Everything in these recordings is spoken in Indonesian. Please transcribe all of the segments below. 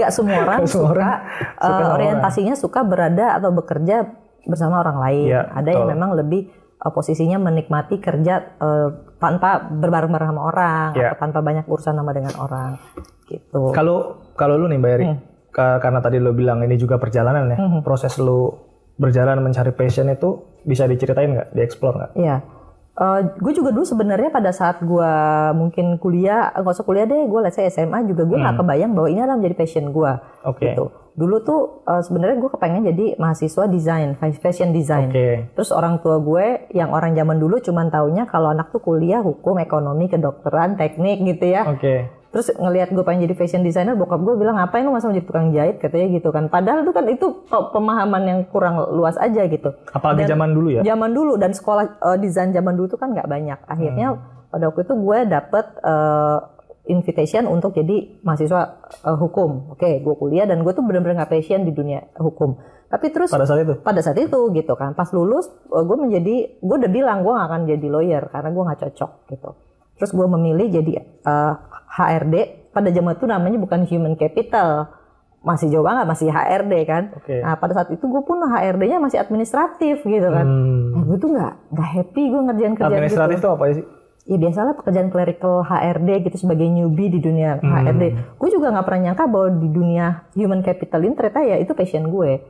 nggak semua orang suka orientasinya suka berada atau bekerja bersama orang lain. Ya, ada yang memang lebih posisinya menikmati kerja tanpa berbareng-bareng sama orang atau tanpa banyak urusan sama dengan orang gitu. Kalau lu nih Mbak Eri, karena tadi lu bilang ini juga perjalanan ya, proses lu berjalan mencari passion itu bisa diceritain nggak, dieksplor nggak? Iya. Gue juga dulu sebenarnya pada saat gue mungkin kuliah, nggak usah kuliah deh, gue let's say SMA juga gue nggak kebayang bahwa ini adalah menjadi passion gue. Gitu. Dulu tuh sebenarnya gue kepengen jadi mahasiswa desain, fashion design. Terus orang tua gue yang orang zaman dulu cuman taunya kalau anak tuh kuliah hukum, ekonomi, kedokteran, teknik gitu ya. Terus ngelihat gue pengen jadi fashion designer, bokap gue bilang ngapain lu masa mau jadi tukang jahit katanya gitu kan. Padahal itu pemahaman yang kurang luas aja gitu. Apalagi zaman dulu ya? Zaman dulu, dan sekolah desain zaman dulu tuh kan nggak banyak. Akhirnya pada waktu itu gue dapet invitation untuk jadi mahasiswa hukum. Gue kuliah dan gue tuh bener-bener nggak passion di dunia hukum. Tapi terus pada saat itu gitu kan, pas lulus gue udah bilang gue nggak akan jadi lawyer karena gue nggak cocok gitu. Terus gue memilih jadi HRD. Pada zaman itu namanya bukan human capital, masih jauh banget, masih HRD kan. Nah pada saat itu gue pun HRD-nya masih administratif gitu kan. Nah, gue tuh nggak happy gue ngerjain kerjaan administratif gitu. Administratif itu apa sih? Ya biasalah pekerjaan clerical HRD gitu sebagai newbie di dunia HRD. Gue juga nggak pernah nyangka bahwa di dunia human capital ini ternyata ya itu passion gue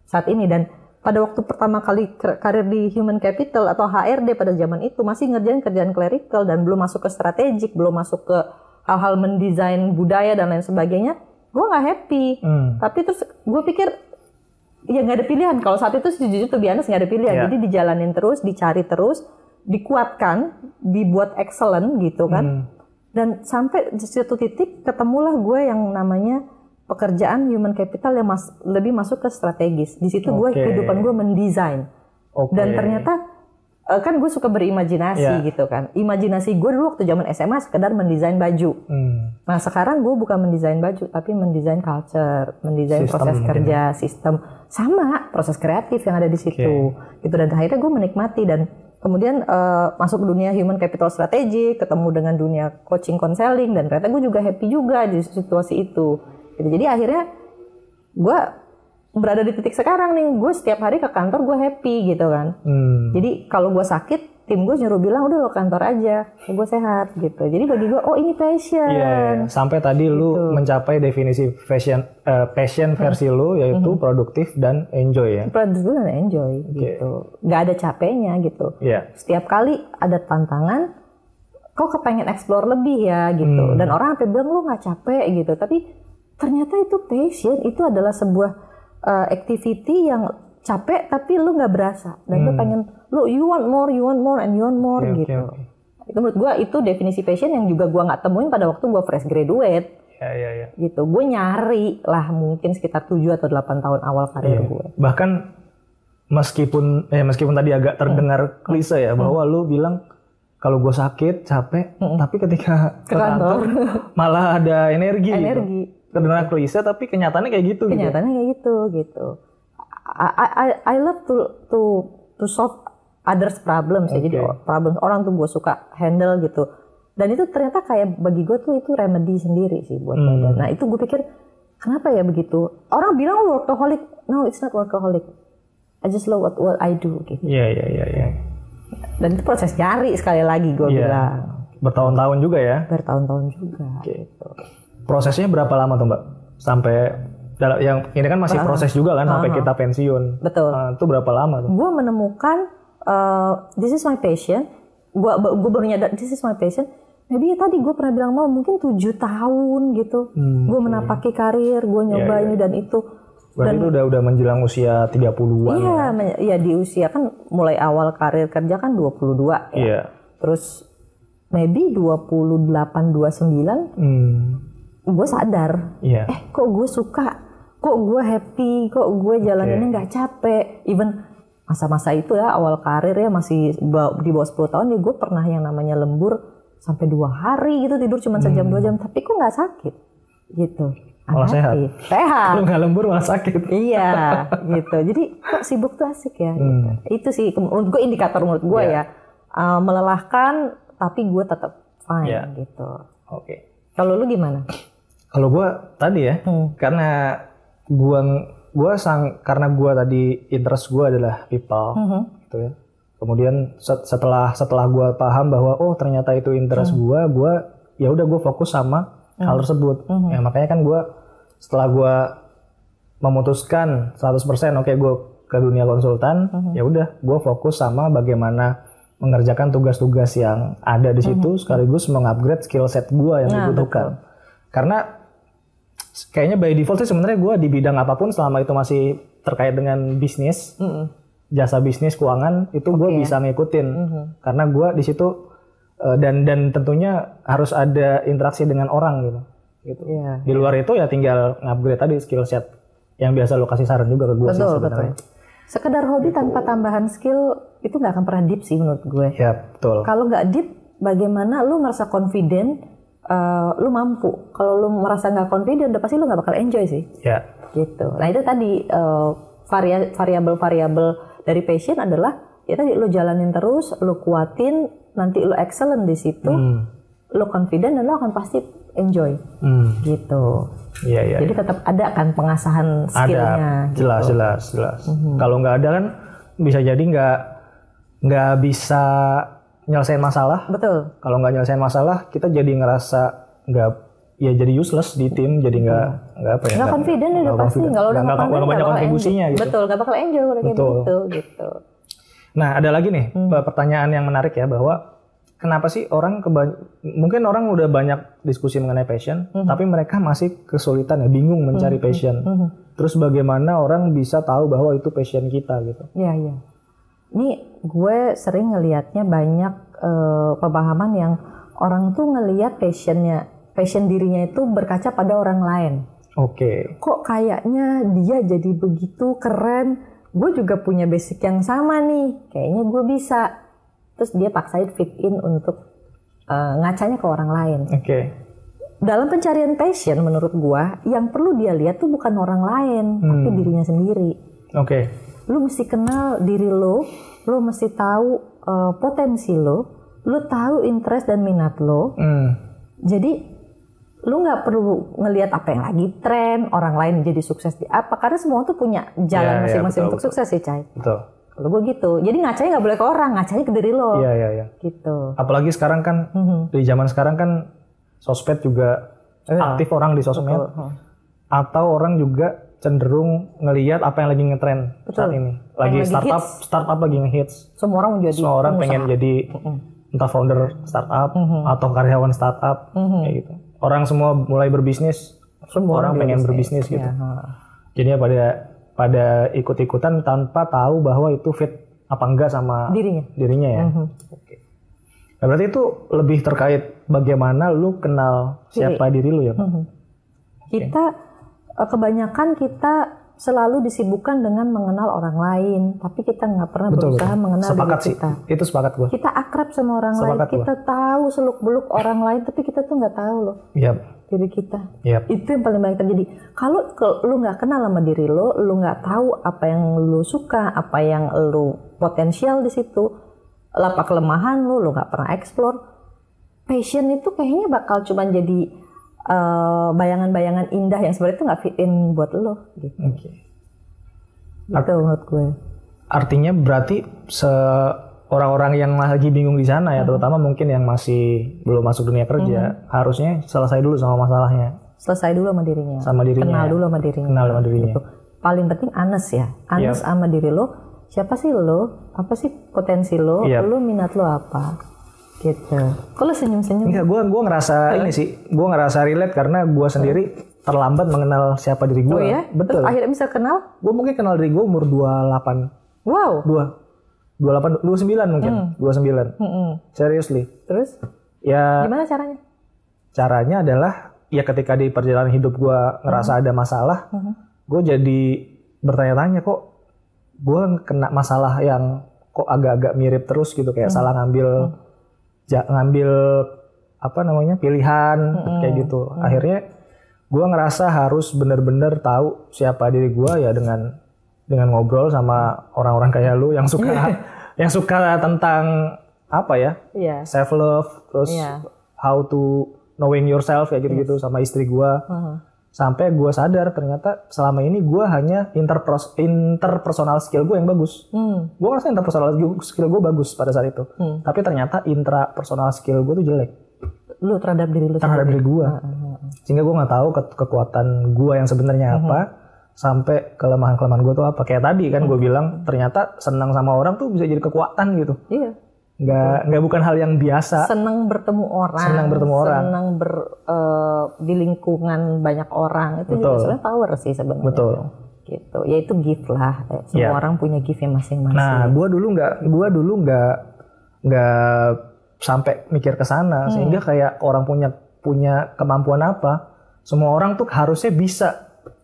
saat ini. Dan pada waktu pertama kali karir di human capital atau HRD pada zaman itu masih ngerjain kerjaan clerical dan belum masuk ke strategik, belum masuk ke hal-hal mendesain budaya dan lain sebagainya, gue nggak happy. Tapi terus gue pikir ya nggak ada pilihan. Kalau saat itu sejujurnya tuh biasa nggak ada pilihan. Jadi dijalanin terus, dicari terus, dikuatkan, dibuat excellent gitu kan. Dan sampai di suatu titik ketemulah gue yang namanya pekerjaan human capital yang lebih masuk ke strategis. Di situ gue kehidupan gue mendesain. Dan ternyata kan gue suka berimajinasi gitu kan. Imajinasi gue dulu waktu zaman SMA sekedar mendesain baju. Nah sekarang gue bukan mendesain baju tapi mendesain culture, mendesain proses kerja, sistem, sama proses kreatif yang ada di situ. Gitu. Dan akhirnya gue menikmati dan kemudian masuk ke dunia human capital strategy, ketemu dengan dunia coaching counseling dan ternyata gue juga happy juga di situasi itu. Gitu. Jadi akhirnya gue berada di titik sekarang nih, gue setiap hari ke kantor gue happy gitu kan. Jadi kalau gue sakit, tim gue nyuruh bilang udah lo kantor aja, gue sehat gitu. Jadi bagi gue, oh ini passion. Sampai tadi gitu. Lu mencapai definisi passion versi lu yaitu produktif dan enjoy ya. Produktif dan enjoy gitu. Gak ada capeknya gitu. Setiap kali ada tantangan, kok kepengen explore lebih ya gitu. Dan orang sampai bilang lu gak capek gitu. Tapi ternyata itu passion, itu adalah sebuah activity yang capek tapi lu nggak berasa dan lu pengen you want more and you want more gitu. Itu menurut gue itu definisi passion yang juga gue nggak temuin pada waktu gue fresh graduate. Gitu. Gue nyari lah mungkin sekitar 7 atau 8 tahun awal karir gue. Bahkan meskipun tadi agak terdengar klise ya bahwa lu bilang kalau gue sakit capek tapi ketika ke kantor malah ada energi. Kedengaran klise tapi kenyataannya kayak gitu. Kayak gitu. I love to solve others problems ya. Jadi problem orang tuh gue suka handle gitu. Dan itu ternyata kayak bagi gue tuh itu remedy sendiri sih buat badan. Nah itu gue pikir kenapa ya begitu? Orang bilang workaholic. No, it's not workaholic. I just love what I do gitu. Iya. Dan itu proses nyari sekali lagi gue bilang. Bertahun-tahun juga ya? Bertahun-tahun juga. Gitu. Prosesnya berapa lama tuh Mbak? Sampai yang ini kan masih proses juga kan sampai kita pensiun. Betul. Itu berapa lama tuh? Gue menemukan this is my passion. Gue baru nyadar this is my passion. Maybe tadi gue pernah bilang mungkin 7 tahun gitu. Gue menapaki karir, gue nyoba ini dan itu. Berarti itu udah menjelang usia 30-an. Iya, di usia kan mulai awal karir kerja kan 22 ya. Terus maybe 28 29 gue sadar, kok gue suka, kok gue happy, kok gue jalaninnya nggak capek. Even masa-masa itu ya awal karir ya masih di bawah 10 tahun ya gue pernah yang namanya lembur sampai 2 hari gitu tidur cuma sejam 2 jam, tapi kok nggak sakit gitu. Malah sehat. Lu nggak lembur malah sakit. Iya, gitu. Jadi kok sibuk tuh asik ya. Gitu. Itu sih menurut gue indikator menurut gue ya melelahkan tapi gue tetap fine gitu. Kalau lu gimana? Kalau gue tadi ya, karena karena gue tadi interest gue adalah people, gitu ya. Kemudian setelah gue paham bahwa ternyata itu interest gue ya udah gue fokus sama hal tersebut. Ya makanya kan gue setelah gue memutuskan 100% oke gue ke dunia konsultan, ya udah gue fokus sama bagaimana mengerjakan tugas-tugas yang ada di situ sekaligus mengupgrade skill set gue yang dibutuhkan. Karena kayaknya by default sih sebenarnya gue di bidang apapun selama itu masih terkait dengan bisnis, jasa bisnis, keuangan itu gue bisa ngikutin karena gue di situ dan tentunya harus ada interaksi dengan orang gitu. Yeah. Di luar itu ya tinggal ngupgrade tadi skill set yang biasa lo kasih saran juga ke gue sih sebenarnya. Sekedar hobi tanpa tambahan skill itu nggak akan pernah deep sih menurut gue. Ya betul. Kalau nggak deep, bagaimana lu merasa confident, lu mampu. Kalau lu merasa nggak confident, udah pasti lu nggak bakal enjoy sih. Ya. Gitu. Nah itu tadi variabel-variabel dari passion adalah ya tadi lu jalanin terus, lu kuatin, nanti lu excellent di situ, lu confident dan lu akan pasti enjoy. Gitu. Iya. Jadi tetap ada kan pengasahan skillnya. Ada, jelas. Kalau nggak ada kan bisa jadi nggak bisa nyelesain masalah. Betul. Kalau nggak nyelesain masalah, kita jadi ngerasa jadi useless di tim, jadi nggak confident udah pasti. Kalau udah nggak banyak kontribusinya gitu. Betul, nggak bakal enjoy kalau kayak gitu. Nah ada lagi nih pertanyaan yang menarik ya bahwa kenapa sih mungkin orang udah banyak diskusi mengenai passion, tapi mereka masih kesulitan ya, bingung mencari passion. Terus bagaimana orang bisa tahu bahwa itu passion kita gitu? Iya. Ini gue sering ngelihatnya banyak pemahaman yang orang tuh ngelihat passion dirinya itu berkaca pada orang lain. Oke. Kok kayaknya dia jadi begitu keren? Gue juga punya basic yang sama nih. Kayaknya gue bisa. Terus dia paksain fit in untuk ngacanya ke orang lain. Oke. Dalam pencarian passion menurut gua yang perlu dia lihat tuh bukan orang lain, tapi dirinya sendiri. Oke. Lu mesti kenal diri lu mesti tahu potensi lu tahu interest dan minat lo. Jadi lu nggak perlu ngelihat apa yang lagi tren, orang lain jadi sukses di apa, karena semua tuh punya jalan masing-masing untuk sukses sih, Cai. Betul. Kalau gue gitu, jadi ngacanya nggak boleh ke orang, ngacanya ke diri lo. Iya. Gitu. Apalagi sekarang kan, di zaman sekarang kan, sosmed juga aktif orang di sosmed. Atau orang juga cenderung ngelihat apa yang lagi ngetren saat ini. Lagi startup lagi ngehits. Semua orang mau jadi pengusaha. Orang pengen jadi entah founder startup atau karyawan startup, kayak gitu. Orang semua mulai berbisnis, semua orang pengen berbisnis gitu. Jadi ya pada ikut-ikutan tanpa tahu bahwa itu fit apa enggak sama dirinya ya. Oke. Nah, berarti itu lebih terkait bagaimana lu kenal siapa diri lu ya, Pak? Kita kebanyakan kita selalu disibukkan dengan mengenal orang lain, tapi kita nggak pernah berusaha mengenal diri kita. Itu sepakat gue. Kita akrab sama orang lain, kita tahu seluk-beluk orang lain, tapi kita tuh nggak tahu loh. Diri kita. Itu yang paling banyak terjadi. Kalau lu nggak kenal sama diri lu nggak tahu apa yang lu suka, apa yang lu potensial di situ, apa kelemahan lu nggak pernah explore. Passion itu kayaknya bakal cuma jadi bayangan-bayangan indah yang sebenarnya itu nggak fit in buat lo. Gitu. Itu menurut gue. Artinya berarti orang-orang yang lagi bingung di sana ya, terutama mungkin yang masih belum masuk dunia kerja, harusnya selesai dulu sama masalahnya. Selesai dulu sama dirinya. Kenal dulu sama dirinya. Kenal sama dirinya. Gitu. Paling penting honest ya. Honest sama diri lo. Siapa sih lo? Apa sih potensi lo? Lo minat lo apa? Gitu. Kalau senyum-senyum? Enggak, gue ngerasa ini sih. Gue ngerasa relate karena gue sendiri terlambat mengenal siapa diri gue. Oh ya? Betul. Terus akhirnya bisa kenal? Gue mungkin kenal diri gue umur 28. Wow. 29 mungkin, 29. Seriously. Terus? Ya. Gimana caranya? Caranya adalah ya ketika di perjalanan hidup gue ngerasa ada masalah, gue jadi bertanya-tanya kok gue kena masalah yang kok agak-agak mirip terus gitu, kayak salah ngambil apa namanya pilihan kayak gitu. Akhirnya gue ngerasa harus benar-benar tahu siapa diri gue ya dengan ngobrol sama orang-orang kayak lu yang suka tentang apa ya, self love, terus how to knowing yourself kayak gitu-gitu sama istri gue. Sampai gue sadar ternyata selama ini gue hanya interpersonal skill gue yang bagus. Gue ngerasa interpersonal skill gue bagus pada saat itu. Tapi ternyata intrapersonal skill gue tuh jelek. Lu terhadap diri lu terhadap diri gue. Sehingga gue nggak tahu kekuatan gue yang sebenarnya apa, sampai kelemahan-kelemahan gue tuh apa. Kayak tadi kan gue bilang ternyata senang sama orang tuh bisa jadi kekuatan gitu. Iya. Nggak bukan hal yang biasa. Senang bertemu orang. Senang di lingkungan banyak orang itu juga sebenarnya power sih sebenarnya. Betul. Gitu. Ya itu gift lah. Semua orang punya giftnya masing-masing. Nah, gue dulu nggak sampai mikir ke sana sehingga kayak orang punya kemampuan apa, semua orang tuh harusnya bisa.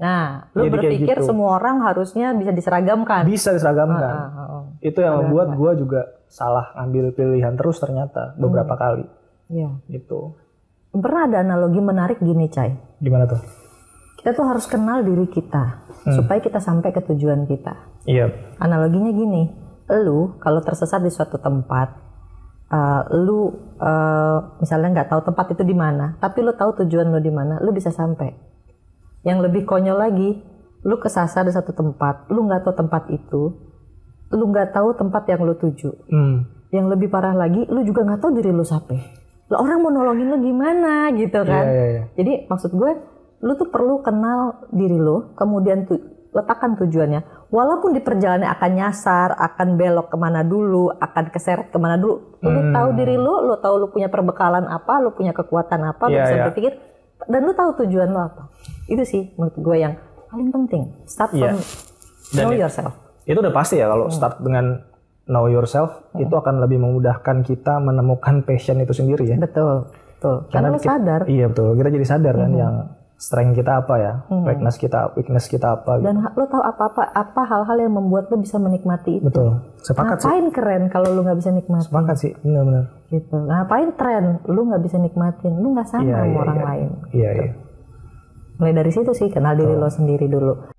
Nah, lu berpikir gitu. Semua orang harusnya bisa diseragamkan. Bisa diseragamkan. Itu yang membuat gue juga salah ngambil pilihan terus ternyata beberapa kali. Iya. Gitu. Pernah ada analogi menarik gini, Cai. Gimana tuh? Kita tuh harus kenal diri kita supaya kita sampai ke tujuan kita. Iya. Analoginya gini, lu kalau tersesat di suatu tempat, lu misalnya nggak tahu tempat itu di mana, tapi lu tahu tujuan lu di mana, lu bisa sampai. Yang lebih konyol lagi, lu kesasar di satu tempat, lu nggak tahu tempat itu, lu nggak tahu tempat yang lu tuju. Yang lebih parah lagi, lu juga nggak tahu diri lu siapa. Lu orang mau nolongin lu gimana gitu kan? Yeah. Jadi maksud gue, lu tuh perlu kenal diri lu, kemudian letakkan tujuannya. Walaupun di perjalanan akan nyasar, akan belok kemana dulu, akan keseret kemana dulu, lu tahu diri lu tahu lu punya perbekalan apa, lu punya kekuatan apa, lu bisa berpikir, dan lu tahu tujuan lu apa. Itu sih menurut gue yang paling penting. Start from know yourself. Itu udah pasti ya kalau start dengan know yourself itu akan lebih memudahkan kita menemukan passion itu sendiri ya. Betul. Karena lu sadar. Iya betul. Kita jadi sadar kan yang strength kita apa ya, weakness kita apa. Dan lu tahu apa hal-hal yang membuat lu bisa menikmati itu. Betul. Sepakat ngapain sih. Keren kalau lu nggak bisa nikmatin. Sepakat sih, benar-benar. Gitu. Ngapain tren, lu nggak bisa nikmatin, lu nggak sama sama orang lain. Iya. Mulai dari situ sih, kenal diri lo sendiri dulu.